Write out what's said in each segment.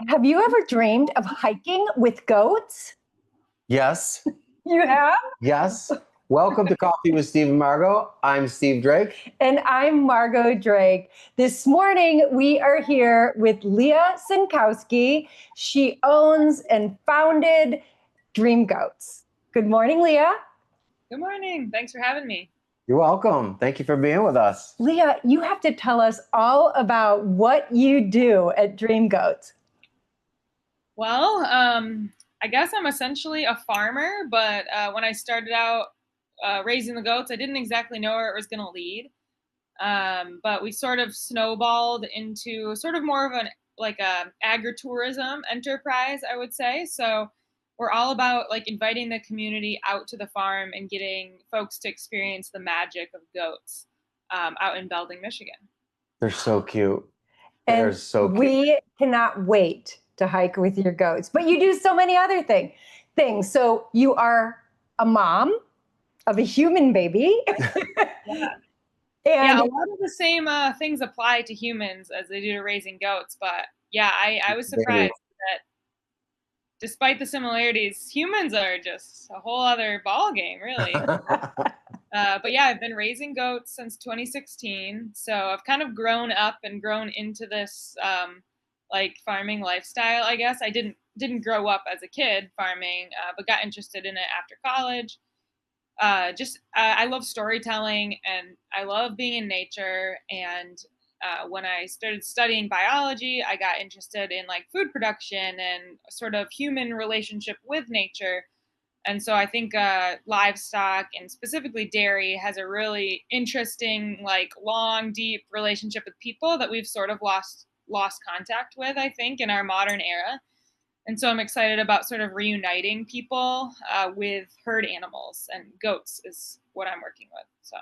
Have you ever dreamed of hiking with goats? Yes, You have? yes. Welcome to Coffee with Steve and Margot. I'm Steve Drake. And I'm Margot Drake. This morning, we are here with Leah Sienkowski. She owns and founded Dream Goats. Good morning, Leah. Good morning. Thanks for having me. You're welcome. Thank you for being with us. Leah, you have to tell us all about what you do at Dream Goats. Well, I guess I'm essentially a farmer, but when I started out raising the goats, I didn't exactly know where it was going to lead. But we sort of snowballed into sort of more of an a agritourism enterprise, I would say. So we're all about like inviting the community out to the farm and getting folks to experience the magic of goats out in Belding, Michigan. They're so cute. And They're so cute. we cannot wait to hike with your goats. But you do so many other things. So you are a mom of a human baby. Yeah, a lot of the same things apply to humans as they do to raising goats. But yeah, I was surprised that despite the similarities, humans are just a whole other ballgame, really. But yeah, I've been raising goats since 2016. So I've kind of grown up and grown into this like farming lifestyle, I guess. I didn't grow up as a kid farming, but got interested in it after college. I love storytelling and I love being in nature. And when I started studying biology, I got interested in like food production and sort of human relationship with nature. And so I think livestock and specifically dairy has a really interesting, like long, deep relationship with people that we've sort of lost contact with, I think, in our modern era. And so I'm excited about sort of reuniting people with herd animals, and goats is what I'm working with. So.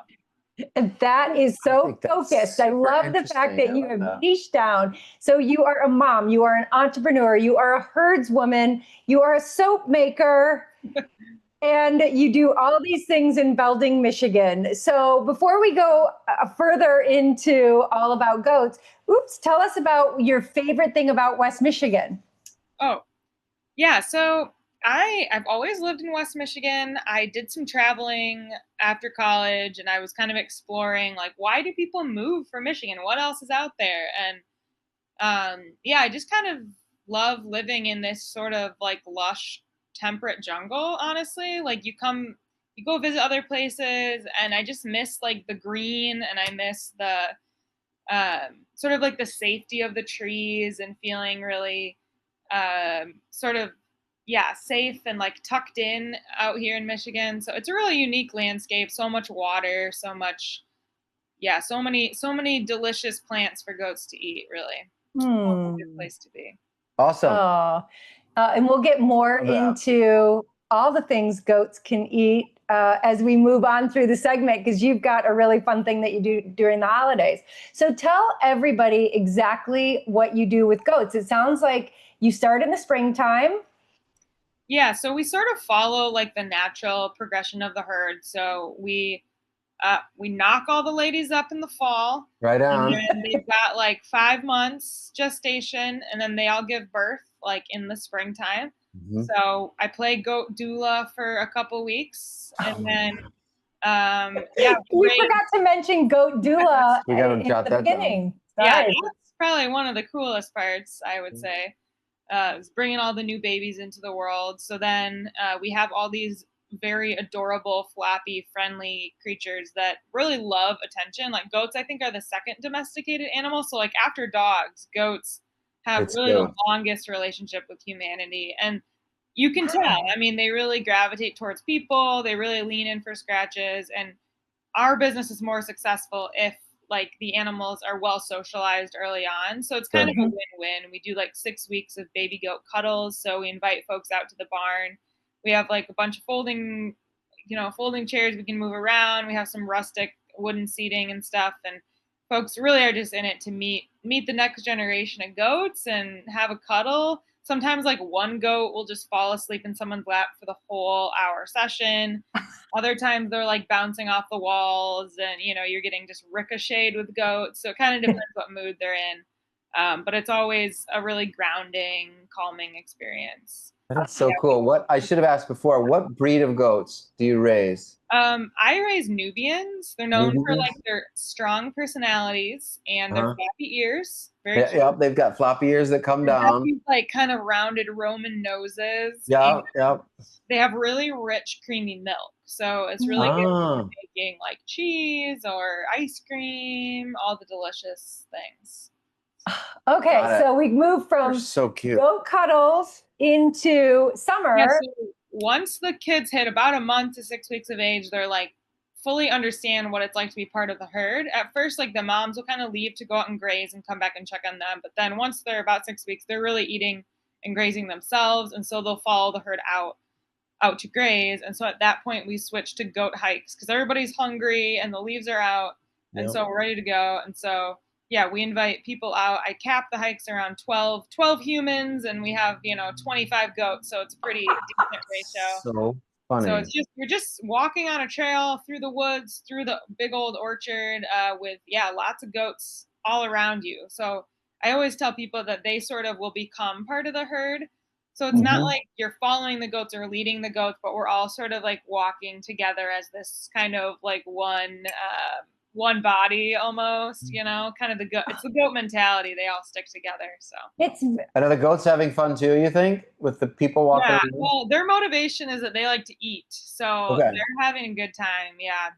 And that is so focused. I love the fact that you have niched down. So you are a mom, you are an entrepreneur, you are a herdswoman, you are a soap maker, and you do all these things in Belding, Michigan. So before we go further into all about goats, tell us about your favorite thing about West Michigan. Oh, yeah. So I've always lived in West Michigan. I did some traveling after college and I was kind of exploring like, why do people move from Michigan? What else is out there? And yeah, I just kind of love living in this sort of like lush, temperate jungle, honestly. Like you go visit other places and I just miss like the green and I miss the sort of like the safety of the trees and feeling really sort of safe and like tucked in out here in Michigan. So it's a really unique landscape, so much water, so many delicious plants for goats to eat, really. It's a good place to be. Awesome. And we'll get more into all the things goats can eat as we move on through the segment, because you've got a really fun thing that you do during the holidays. So tell everybody exactly what you do with goats. It sounds like you start in the springtime. Yeah, so we sort of follow like the natural progression of the herd. So we knock all the ladies up in the fall. Right on. And then they've got like 5 months gestation, and then they all give birth like in the springtime. Mm-hmm. So I play goat doula for a couple weeks, and then we forgot to mention goat doula we got to jot that beginning. Yeah, that's probably one of the coolest parts, I would say. Is bringing all the new babies into the world. So then we have all these very adorable, flappy, friendly creatures that really love attention. Like goats, I think, are the second domesticated animal. So like after dogs, goats have the longest relationship with humanity. And you can tell, I mean, they really gravitate towards people. They really lean in for scratches. And our business is more successful if like the animals are well socialized early on. So it's kind of a win-win. We do like 6 weeks of baby goat cuddles. So we invite folks out to the barn. We have like a bunch of folding chairs we can move around. We have some rustic wooden seating and stuff. And folks really are just in it to meet the next generation of goats and have a cuddle. Sometimes like one goat will just fall asleep in someone's lap for the whole hour session. Other times they're like bouncing off the walls and, you're getting just ricocheted with goats. So it kind of depends what mood they're in. But it's always a really grounding, calming experience. That's so cool. What I should have asked before, what breed of goats do you raise? I raise Nubians. They're known for Nubians? like their strong personalities and their Uh-huh. floppy ears. Very Yeah, cute. yep, they've got floppy ears that come They have down. these like kind of rounded Roman noses, and Yeah, yep. they have really rich, creamy milk. So it's really good for Ah, making like cheese or ice cream, all the delicious things. Okay, got it. so we move They're from so cute. goat cuddles into Yeah, summer. so once the kids hit about a month to 6 weeks of age, they're like fully understand what it's like to be part of the herd. At first, like the moms will kind of leave to go out and graze and come back and check on them. But then once they're about 6 weeks, they're really eating and grazing themselves. And so they'll follow the herd out to graze. And so at that point, we switch to goat hikes because everybody's hungry and the leaves are out. And Yep. so we're ready to go. And so, yeah, we invite people out. I cap the hikes around 12 humans, and we have, 25 goats. So it's a pretty decent ratio. So So funny. it's just, you're just walking on a trail through the woods, through the big old orchard with, lots of goats all around you. So I always tell people that they sort of will become part of the herd. So it's not like you're following the goats or leading the goats, but we're all sort of like walking together as this kind of like one body almost, kind of it's the goat mentality. They all stick together. So It's And are the goats having fun too, you think, with the people walking yeah, around? well, their motivation is that they like to eat. So Okay. they're having a good time. Yeah.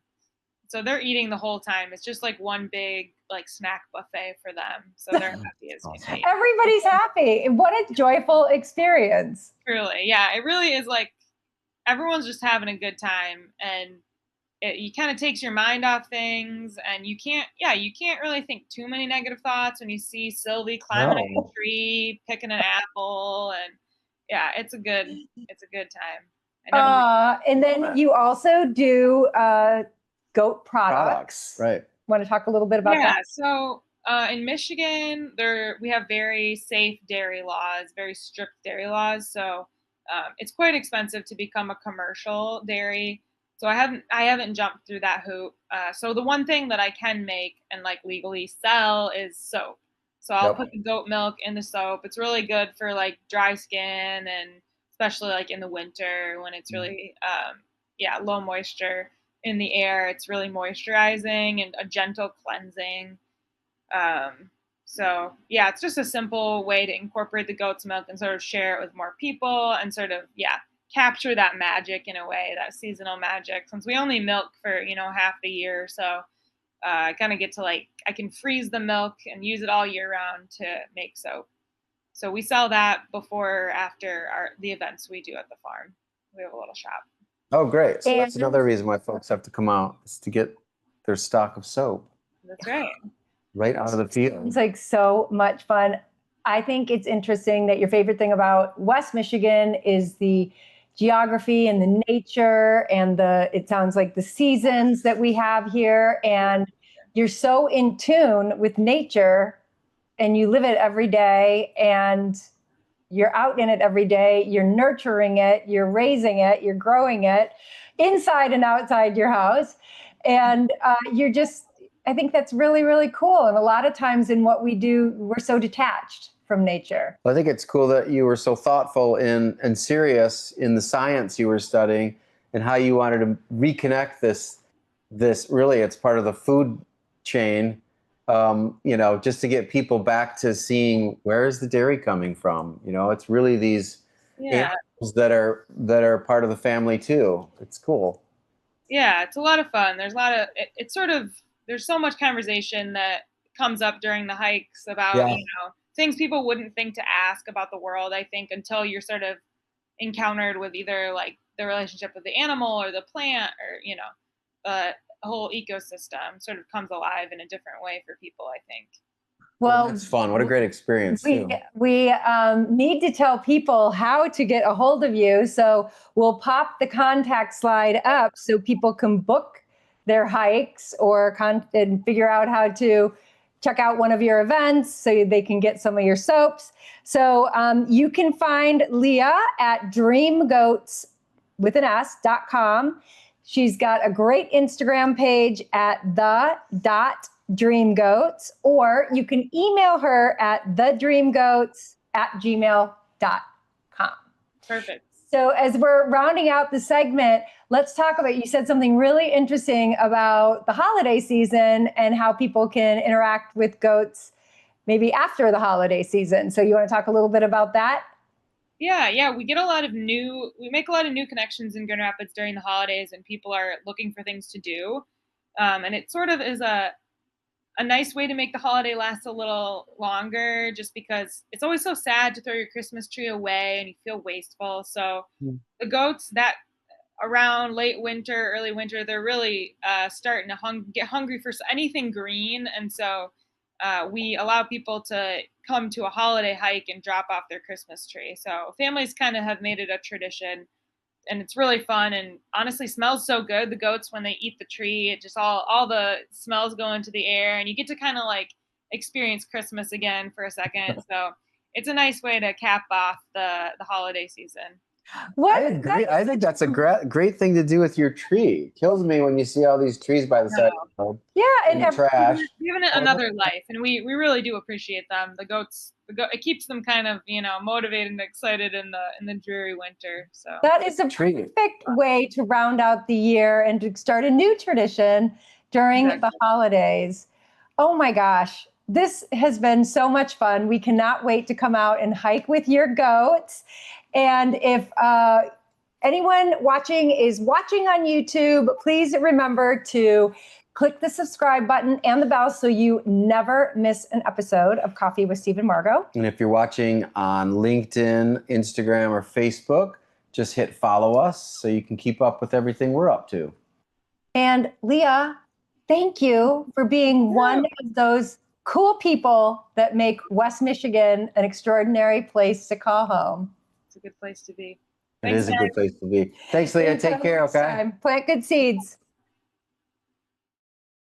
So they're eating the whole time. It's just like one big like snack buffet for them. So they're happy as can be. everybody's happy. What a joyful experience. Truly. Yeah. It really is like everyone's just having a good time, and it kind of takes your mind off things, and you can't really think too many negative thoughts when you see Sylvie climbing up No. a tree, picking an apple, and yeah, it's a good time. And then you also do goat products. Right. Want to talk a little bit about Yeah, that? so in Michigan, we have very safe dairy laws, very strict dairy laws. So it's quite expensive to become a commercial dairy. So I haven't jumped through that hoop. So the one thing that I can make and like legally sell is soap. So I'll Yep. put the goat milk in the soap. It's really good for like dry skin, and especially like in the winter when it's really low moisture in the air. It's really moisturizing and a gentle cleansing. So yeah, it's just a simple way to incorporate the goat's milk and sort of share it with more people and sort of capture that magic in a way, that seasonal magic. Since we only milk for half the year, so I kind of get to I can freeze the milk and use it all year round to make soap. So we sell that before or after the events we do at the farm. We have a little shop. Oh, great. So And- that's another reason why folks have to come out, is to get their stock of soap That's right. right out of the field. It's like so much fun. I think it's interesting that your favorite thing about West Michigan is the geography and the nature and it sounds like the seasons that we have here. And you're so in tune with nature and you live it every day and you're out in it every day. You're nurturing it, you're raising it, you're growing it inside and outside your house. And I think that's really, really cool. And a lot of times in what we do, we're so detached from nature. Well, I think it's cool that you were so thoughtful and serious in the science you were studying and how you wanted to reconnect this really, it's part of the food chain, just to get people back to seeing where is the dairy coming from. It's really these animals that are part of the family too. It's cool. Yeah, it's a lot of fun. There's a lot of it's sort of, there's so much conversation that comes up during the hikes about things people wouldn't think to ask about the world, I think, until you're sort of encountered with either like the relationship with the animal or the plant, or the whole ecosystem sort of comes alive in a different way for people, I think. Well, it's fun. What a great experience too. We need to tell people how to get a hold of you. So we'll pop the contact slide up so people can book their hikes or and figure out how to check out one of your events so they can get some of your soaps. So you can find Leah at dreamgoats.com. She's got a great Instagram page at the thedreamgoats, or you can email her at thedreamgoats@gmail.com. Perfect. So as we're rounding out the segment, let's talk about, you said something really interesting about the holiday season and how people can interact with goats maybe after the holiday season. So you want to talk a little bit about that? Yeah, we make a lot of new connections in Grand Rapids during the holidays, and people are looking for things to do. And it sort of is a nice way to make the holiday last a little longer, just because it's always so sad to throw your Christmas tree away and you feel wasteful. So the goats that around late winter, early winter, they're really starting to get hungry for anything green. And so we allow people to come to a holiday hike and drop off their Christmas tree. So families kind of have made it a tradition, and it's really fun, and honestly smells so good. The goats, when they eat the tree, it just all the smells go into the air, and you get to kind of like experience Christmas again for a second. So it's a nice way to cap off the holiday season. I agree. I think that's a great thing to do with your tree. Kills me when you see all these trees by the side of the road. Yeah, and trash. Giving it another life, and we really do appreciate them. The goats, it keeps them kind of motivated and excited in the dreary winter. So that is a perfect way to round out the year and to start a new tradition during the holidays. Oh my gosh, this has been so much fun. We cannot wait to come out and hike with your goats. And if anyone watching is watching on YouTube, please remember to click the subscribe button and the bell so you never miss an episode of Coffee with Steve and Margot. And if you're watching on LinkedIn, Instagram, or Facebook, just hit follow us so you can keep up with everything we're up to. And Leah, thank you for being one of those cool people that make West Michigan an extraordinary place to call home. It's a good place to be. It is a good place to be. Thanks, Leah. Take care, okay? Plant good seeds.